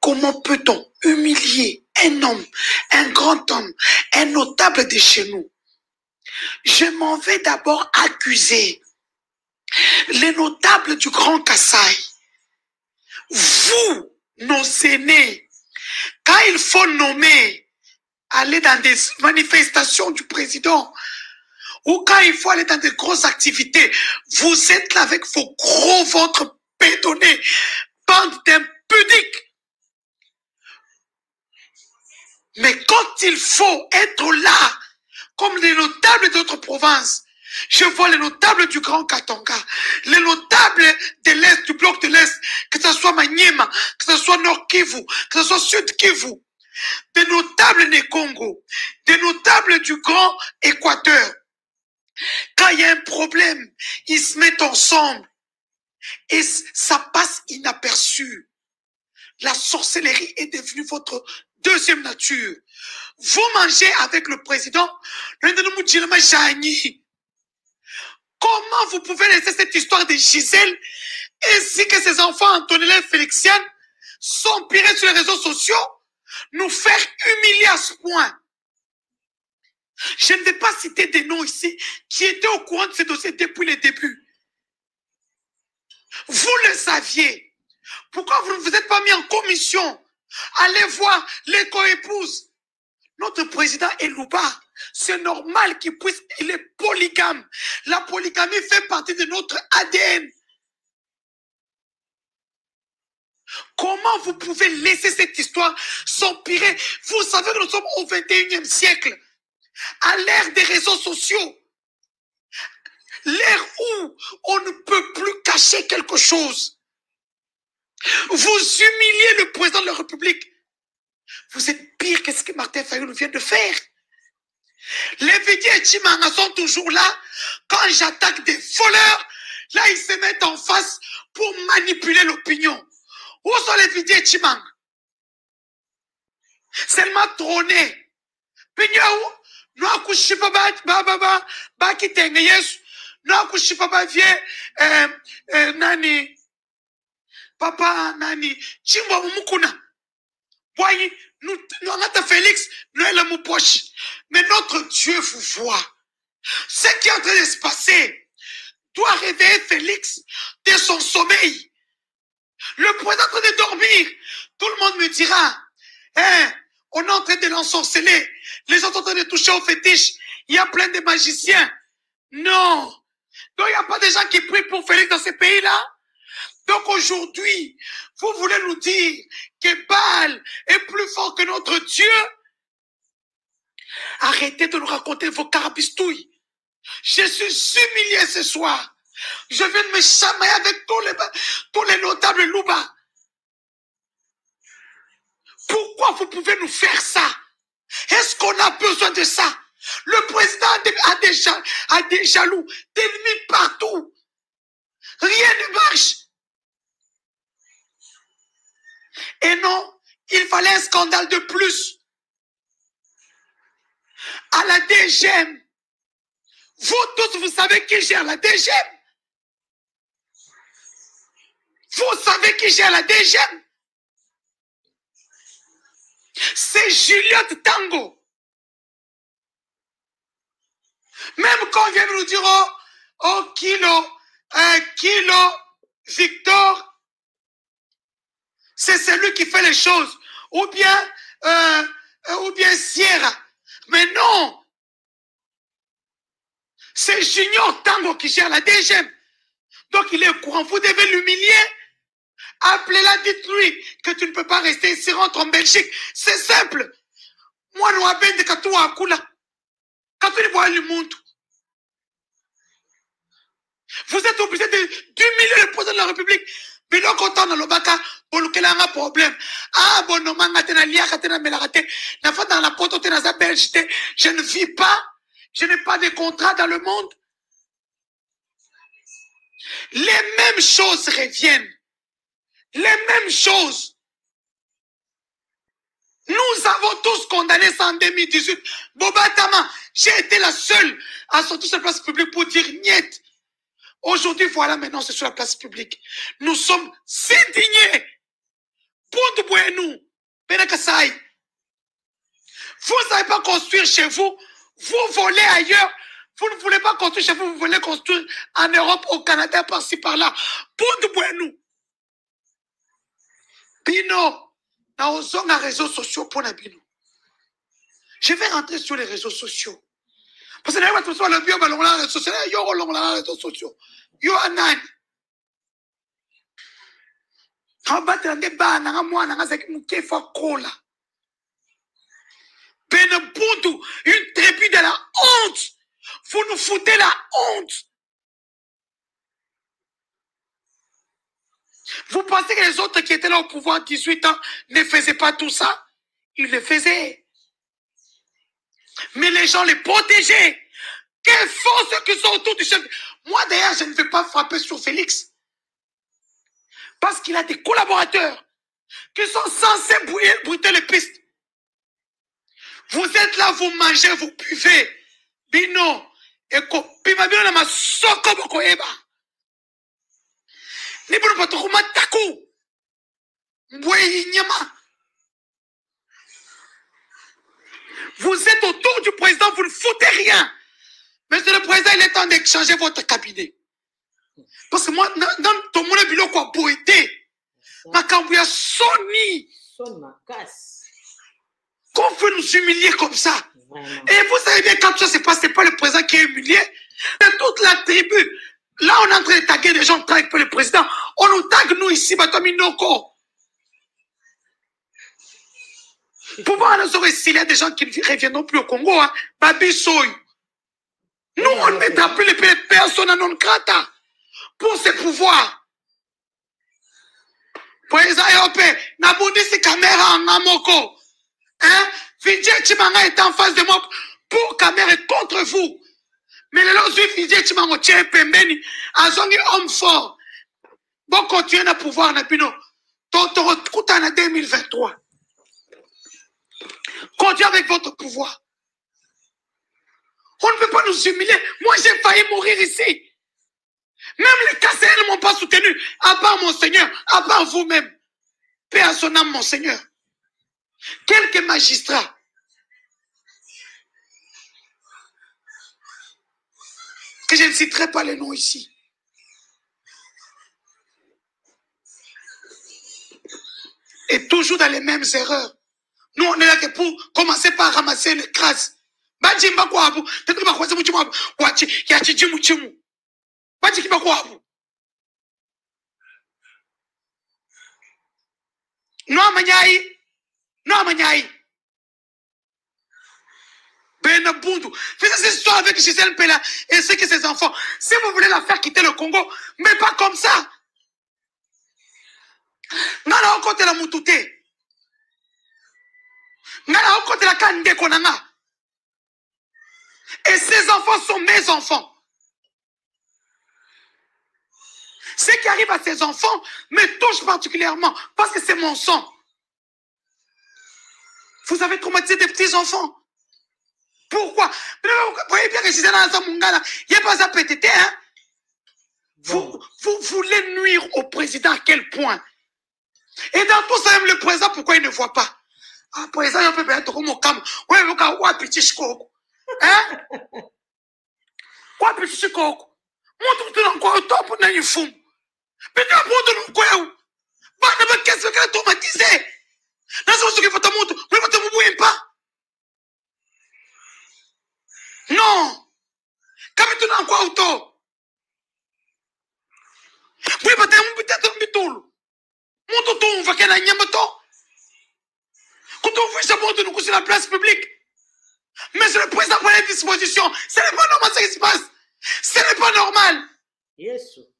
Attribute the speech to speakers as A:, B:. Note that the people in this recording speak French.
A: Comment peut-on humilier un homme, un grand homme, un notable de chez nous? Je m'en vais d'abord accuser les notables du Grand Kasaï. Vous, nos aînés, quand il faut nommer, aller dans des manifestations du président, ou quand il faut aller dans de grosses activités, vous êtes là avec vos gros ventres bétonnés, bande d'impudiques. Mais quand il faut être là, comme les notables d'autres provinces, je vois les notables du Grand Katanga, les notables de l'Est, du bloc de l'Est, que ce soit Maniema, que ce soit Nord Kivu, que ce soit Sud Kivu, des notables des Congo, des notables du Grand Équateur. Quand il y a un problème, ils se mettent ensemble et ça passe inaperçu. La sorcellerie est devenue votre deuxième nature. Vous mangez avec le président, comment vous pouvez laisser cette histoire de Gisèle ainsi que ses enfants Antonella et Félixiane s'empirer sur les réseaux sociaux, nous faire humilier à ce point? Je ne vais pas citer des noms ici qui étaient au courant de ce dossier depuis le début. Vous le saviez. Pourquoi vous ne vous êtes pas mis en commission? Allez voir les co-épouses. Notre président est Louba. C'est normal qu'il puisse, il est polygame. La polygamie fait partie de notre ADN. Comment vous pouvez laisser cette histoire s'empirer? Vous savez que nous sommes au 21e siècle. À l'ère des réseaux sociaux. L'ère où on ne peut plus cacher quelque chose. Vous humiliez le président de la République. Vous êtes pire que ce que Martin Fayulu vient de faire. Les Vidi et Chimanga sont toujours là. Quand j'attaque des voleurs, là ils se mettent en face pour manipuler l'opinion. Où sont les Vidi et Chimanga? Seulement trôné. Pignaou, nous accouchipa ba kitenge Yesu. Nous accouchipa ba vie nani papa nani Chimba Mukuna. Voyez, nous avons Félix, nous sommes mon poche. Mais notre Dieu vous voit. Ce qui est en train de se passer doit réveiller Félix de son sommeil. Le président est en train de dormir. Tout le monde me dira, hein, on est en train de l'ensorceler. Les gens sont en train de toucher au fétiche. Il y a plein de magiciens. Non. Donc il n'y a pas de gens qui prient pour Félix dans ces pays-là. Donc aujourd'hui, vous voulez nous dire que Baal est plus fort que notre Dieu? Arrêtez de nous raconter vos carabistouilles. Je suis humilié ce soir. Je viens de me chamailler avec tous les notables Louba. Pourquoi vous pouvez nous faire ça? Est-ce qu'on a besoin de ça? Le président a des jaloux, des ennemis partout. Rien ne marche. Et non, il fallait un scandale de plus. À la DGM. Vous tous, vous savez qui gère la DGM? Vous savez qui gère la DGM? C'est Juliette Tango. Même quand on vient nous dire, oh, Kilo, Victor, c'est celui qui fait les choses. Ou bien Sierra. Mais non. C'est Junior Tango qui gère la DGM. Donc il est au courant. Vous devez l'humilier. Appelez-la, dites-lui que tu ne peux pas rester ici, rentre en Belgique. C'est simple. Moi, nous avons de Katou Akula. Katou ne voit le monde. Vous êtes obligé d'humilier le président de la République. Mais là, quand on a le baka, pour lequel on a un problème. Ah, bon, non, dans la porte, je ne vis pas. Je n'ai pas de contrat dans le monde. Les mêmes choses reviennent. Les mêmes choses. Nous avons tous condamné ça en 2018. Bobatama, j'ai été la seule à sortir sur la place publique pour dire niet. Aujourd'hui, voilà, maintenant, c'est sur la place publique. Nous sommes indignés. Pour de Bouenou, Benakasai. Vous ne savez pas construire chez vous, vous volez ailleurs. Vous ne voulez pas construire chez vous, vous voulez construire en Europe, au Canada, par-ci, par-là. Pour Bouenou. Bino, na les réseaux sociaux pour la Bino. Je vais rentrer sur les réseaux sociaux. Parce que les réseaux sociaux, le bio, les réseaux sociaux, les réseaux sociaux. Yo anani. Quand on bat des bas, on a moi, on a ce qui fait cola. Benebundu, une tribu de la honte. Vous nous foutez la honte. Vous pensez que les autres qui étaient là au pouvoir 18 ans ne faisaient pas tout ça? Ils le faisaient. Mais les gens les protégeaient. Quels font ceux qui sont autour du chef? Moi d'ailleurs, je ne vais pas frapper sur Félix. Parce qu'il a des collaborateurs qui sont censés brûler les pistes. Vous êtes là, vous mangez, vous buvez. Bino, bima bino na masoko bokoyeba. Ni bino patokuma taku. Mbwe nyama. Vous êtes autour du président, vous ne foutez rien. Monsieur le président, il est temps d'échanger votre cabinet. Parce que moi, dans ton monde bilo quoi boité. Ma cambouya soni.
B: Sonne ma casse.
A: Qu'on veut nous humilier comme ça.
B: Vraiment.
A: Et vous savez bien, quand ça se passe, c'est pas le président qui est humilié. C'est toute la tribu. Là, on est en train de taguer des gens qui travaillent pour le président. On nous tague, nous, ici, Batominoko. Pour voir nous aurait s'il y a des gens qui ne reviendront plus au Congo, hein. Babi Soy. Nous, on ne mettra plus les personnes à non grata pour ses pouvoirs. Président européen, Naboudi, c'est caméra en Amoko. Hein? Vijay Chimanga est en face de moi pour caméra et contre vous. Mais les autres, Vijay Chimanga, tient Pembeni, Azongi homme fort. Bon, continuez à pouvoir, Napino. Ton retour en 2023. Continuez avec votre pouvoir. On ne peut pas nous humilier. Moi, j'ai failli mourir ici. Même les Kasséens ne m'ont pas soutenu. À part mon Seigneur, à part vous-même. Paix à son âme, mon Seigneur. Quelques magistrats. Que je ne citerai pas les noms ici. Et toujours dans les mêmes erreurs. Nous, on est là que pour commencer par ramasser les crasses. Bajimba kwa abu, tetu ba kwase muchimu abu, wachi ya chijimu chimu. Baji kiba kwa abu. No amanyai. Benebundu. Faites cette histoire avec Gisèle Pella et ce que ses enfants. Si vous voulez la faire quitter le Congo, mais pas comme ça. Nana okote la mutute. Nana okote la kande konanga. Et ces enfants sont mes enfants. Ce qui arrive à ces enfants me touche particulièrement parce que c'est mon sang. Vous avez traumatisé des petits enfants. Pourquoi? Vous voyez bien que si c'est dans un mungala, il n'y a pas ça pété, hein? Vous voulez nuire au président à quel point? Et dans tout ça, même le président, pourquoi il ne voit pas? Ah, président, il peut être comme au cam. Ouais, vous avez un petit chico. Hein? Quoi, petit chico? Montre tout dans quoi, au top, on a une fou. Mais tu as montré quoi? Bah, qu'est-ce que tu as traumatisé? Dans ce qu'il faut te montrer, vous ne te mouillez pas. Non. Comme tu n'as quoi, auto? Vous ne peut-être un bitoul. Montre tout, on va qu'elle a un yamato. Quand on veut ça, montre nous sur la place publique. Mais c'est le président pour les dispositions. Ce n'est pas normal ce qui se passe. Ce n'est pas normal.
B: Yesu.